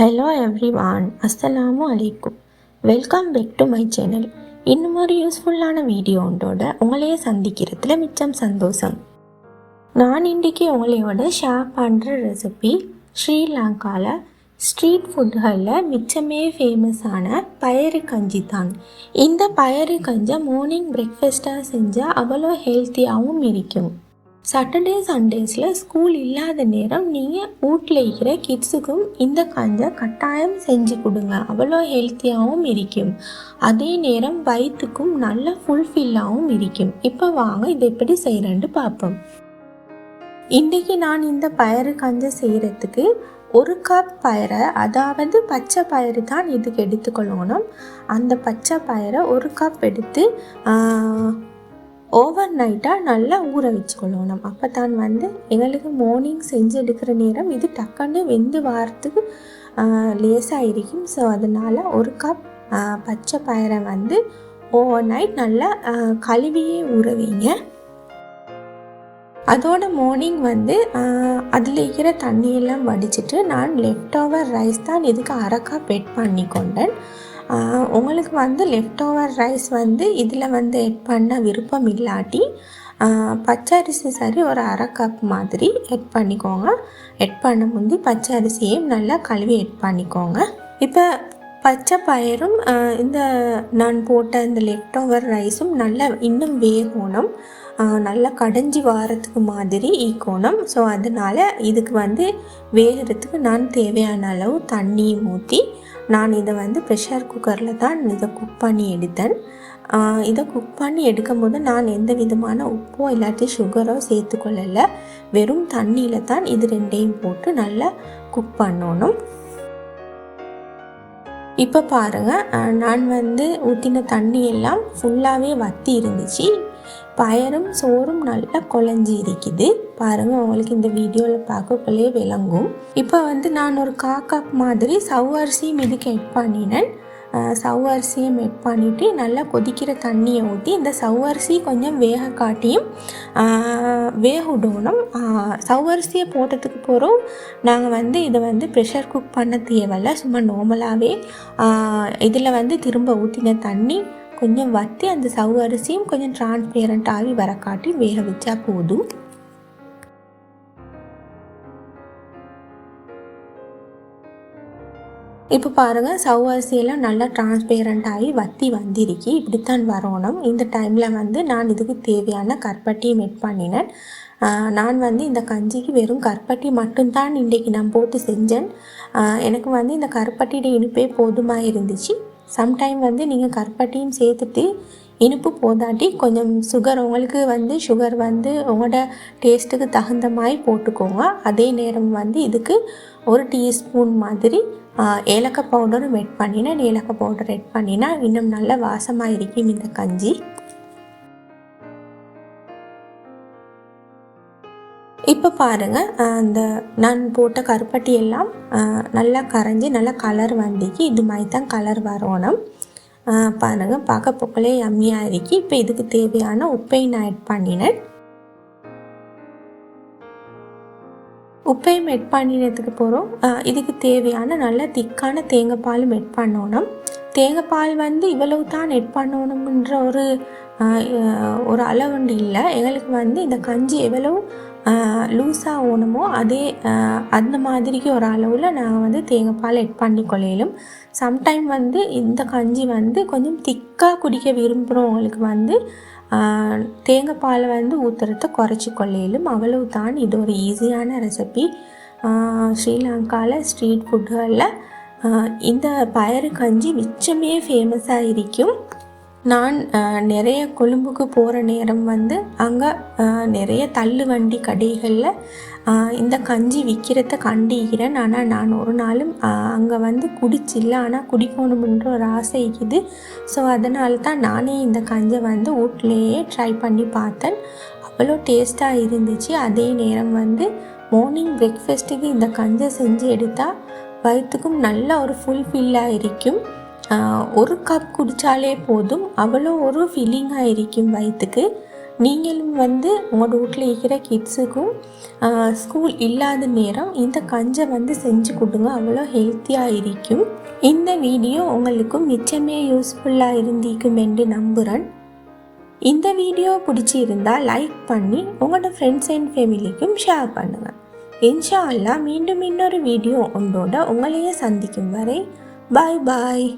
Hello everyone, அஸ்ஸலாமு அலைக்கும். Welcome back to my channel. இன்னும் ஒரு யூஸ்ஃபுல்லான வீடியோண்டோட உங்களையே சந்திக்கிறதுல மிச்சம் சந்தோஷம். நான் இன்றைக்கி உங்களையோட ஷேர் பண்ணுற ரெசிபி ஸ்ரீலங்காவில் ஸ்ட்ரீட் ஃபுட்டுகளில் மிச்சமே ஃபேமஸான பயறு கஞ்சி தான். இந்த பயறு கஞ்சை மார்னிங் பிரேக்ஃபாஸ்ட்டாக செஞ்சால் அவ்வளோ ஹெல்த்தியாகவும் இருக்கும். சாட்டர்டே சண்டேஸில் ஸ்கூல் இல்லாத நேரம் நீங்கள் வீட்டில் இருக்கிற கிட்ஸுக்கும் இந்த கஞ்சை கட்டாயம் செஞ்சு கொடுங்க. அவ்வளோ ஹெல்த்தியாகவும் இருக்கும், அதே நேரம் வயிற்றுக்கும் நல்ல ஃபுல்ஃபில்லாகவும் இருக்கும். இப்போ வாங்க இதை எப்படி செய்கிறேன்னு பார்ப்போம். இன்றைக்கி நான் இந்த பயறு கஞ்சை செய்கிறதுக்கு 1 கப் பயரை, அதாவது பச்சை பயிறு தான் இதுக்கு எடுத்துக்கொள்ளணும். அந்த பச்சை பயிரை 1 கப் எடுத்து ஓவர் நைட்டாக நல்லா ஊற வச்சுக்கொள்ளணும். அப்போ தான் எங்களுக்கு மார்னிங் செஞ்சு எடுக்கிற நேரம் இது டக்குன்னு வெந்து வாரத்துக்கு லேசாக இருக்கும். ஸோ அதனால் 1 கப் பச்சை பயிரை ஓவர் நைட் நல்லா கழுவியே ஊற வைங்க. அதோட மார்னிங் அதில் இருக்கிற தண்ணியெல்லாம் வடிச்சிட்டு நான் லெஃப்ட் ஓவர் ரைஸ் தான் இதுக்கு 1/2 கப் எட் பண்ணி கொண்டேன். உங்களுக்கு லெஃப்ட் ஓவர் ரைஸ் இதில் எட் பண்ண விருப்பம் இல்லாட்டி பச்சரிசி சரி ஒரு 1/2 கப் மாதிரி எட் பண்ணிக்கோங்க. எட் பண்ண முந்தி பச்சரிசியையும் நல்லா கழுவி எட் பண்ணிக்கோங்க. இப்போ பச்சை பயிரும் இந்த நான் போட்ட இந்த லெஃப்ட் ஓவர் ரைஸும் நல்லா இன்னும் வேகணும், நல்லா கடைஞ்சி வாரத்துக்கு மாதிரி ஈக்கணும். ஸோ அதனால் இதுக்கு வேகிறதுக்கு நான் தேவையான அளவு தண்ணியும் ஊற்றி நான் இதை ப்ரெஷர் குக்கரில் தான் இதை குக் பண்ணி எடுத்தேன். இதை குக் பண்ணி எடுக்கும் போது நான் எந்த விதமான உப்போ இல்லாட்டி சுகரோ சேர்த்துக்கொள்ளலை. வெறும் தண்ணியில் தான் இது ரெண்டையும் போட்டு நல்லா குக் பண்ணணும். இப்போ பாருங்கள், நான் ஊற்றின தண்ணி எல்லாம் ஃபுல்லாகவே வற்றி இருந்துச்சு. பயரும் சோறும் நல்லா குழஞ்சி இருக்குது. பாருங்கள், உங்களுக்கு இந்த வீடியோவில் பார்க்கக்குள்ளே விளங்கும். இப்போ நான் ஒரு 1/4 கப் மாதிரி சவ்வரிசியும் இதுக்கு எட் பண்ணினேன். சவ்வரிசியும் எட் பண்ணிவிட்டு நல்லா கொதிக்கிற தண்ணியை ஊற்றி இந்த சவ்வரிசி கொஞ்சம் வேக காட்டியும் வேக விடணும். சவ்வரிசியை போட்டதுக்கு போகிறோம் நாங்கள் இதை ப்ரெஷர் குக் பண்ண தேவையில்லை. சும்மா நார்மலாகவே இதில் திரும்ப ஊற்றின தண்ணி கொஞ்சம் வற்றி அந்த சவ்வரிசியும் கொஞ்சம் டிரான்ஸ்பேரண்ட் ஆகி வர காட்டி வேக வச்சா போதும். இப்போ பாருங்கள், சவ்வரிசியெல்லாம் நல்லா டிரான்ஸ்பேரண்ட் ஆகி வற்றி வந்திருக்கு. இப்படித்தான் வரணும். இந்த டைமில் நான் இதுக்கு தேவையான கருப்பட்டியும் எட் பண்ணினேன். நான் இந்த கஞ்சிக்கு வெறும் கருப்பட்டி மட்டும்தான் இன்றைக்கி நான் போட்டு செஞ்சேன். எனக்கு இந்த கருப்பட்டியோட இனிப்பே போதுமாக இருந்துச்சு. சம்டைம் நீங்கள் கருப்பட்டியும் சேர்த்துட்டு இனிப்பு போதாட்டி கொஞ்சம் சுகர் உங்களுக்கு சுகர் உங்களோட டேஸ்ட்டுக்கு தகுந்த மாதிரி போட்டுக்கோங்க. அதே நேரம் இதுக்கு 1 டீஸ்பூன் மாதிரி ஏலக்காய் பவுடரும் எட் பண்ணினேன். ஏலக்காய் பவுடர் எட் பண்ணினா இன்னும் நல்ல வாசமாக இருக்கும் இந்த கஞ்சி. இப்போ பாருங்கள், அந்த நான் போட்ட கருப்பட்டி எல்லாம் நல்லா கரைஞ்சி நல்லா கலர் வந்துக்கு. இது மாதிரி தான் கலர் வரணும். பாருங்கள், பார்க்க போக்கலே யம்மியாக இருக்கு. இப்போ இதுக்கு தேவையான உப்பையும் நான் எட் பண்ணினேன். உப்பையும் எட் பண்ணினதுக்கு போகிறோம் இதுக்கு தேவையான நல்ல திக்கான தேங்காய் பாலும் எட் பண்ணணும். தேங்காய் பால் இவ்வளவு தான் எட் பண்ணணுன்ற ஒரு அளவுண்டு இல்லை. எங்களுக்கு இந்த கஞ்சி எவ்வளவு லூஸாக ஓணுமோ அந்த மாதிரிக்கு ஒரு அளவில் நான் தேங்காய் பால் எட் பண்ணி கொள்ளையிலும். சம்டைம் இந்த கஞ்சி கொஞ்சம் திக்காக குடிக்க விரும்புகிறவங்களுக்கு தேங்காய் பாலை ஊற்றுறத குறைச்சி கொள்ளையிலும். அவ்வளவு தான். இது ஒரு ஈஸியான ரெசிபி. ஸ்ரீலங்காவில் ஸ்ட்ரீட் ஃபுட்டுகளில் இந்த பயறு கஞ்சி மிச்சமே ஃபேமஸாக இருக்கும். நான் நிறைய கொழும்புக்கு போகிற நேரம் அங்கே நிறைய தள்ளு வண்டி கடைகளில் இந்த கஞ்சி விற்கிறத கண்டிக்கிறேன். ஆனால் நான் ஒரு நாளும் அங்கே குடிச்சில்லை. ஆனால் குடிக்கணும்ன்ற ஒரு ஆசை இருக்குது. ஸோ அதனால தான் நானே இந்த கஞ்சை வீட்டிலையே ட்ரை பண்ணி பார்த்தேன். அவ்வளோ டேஸ்ட்டாக இருந்துச்சு. அதே நேரம் மார்னிங் பிரேக்ஃபாஸ்ட்டுக்கு இந்த கஞ்சை செஞ்சு எடுத்தால் வயிற்றுக்கும் நல்ல ஒரு ஃபுல்ஃபில்லாக இருக்கும். 1 கப் குடித்தாலே போதும், அவ்வளோ ஒரு ஃபீலிங்காக இருக்கும் வயிற்றுக்கு. நீங்களும் வந்து உங்களோட வீட்டில் இருக்கிற கிட்ஸுக்கும் ஸ்கூல் இல்லாத நேரம் இந்த கஞ்சை வந்து செஞ்சு கொடுங்க, அவ்வளோ ஹெல்த்தியாக இருக்கும். இந்த வீடியோ உங்களுக்கும் மிச்சமே யூஸ்ஃபுல்லாக இருந்திருக்கும் என்று நம்புகிறேன். இந்த வீடியோ பிடிச்சிருந்தால் லைக் பண்ணி உங்களோட ஃப்ரெண்ட்ஸ் அண்ட் ஃபேமிலிக்கும் ஷேர் பண்ணுங்கள். இன்ஷா அல்லாஹ் மீண்டும் இன்னொரு வீடியோ ஒன்றோட உங்களையே சந்திக்கும் வரை பாய் பாய்.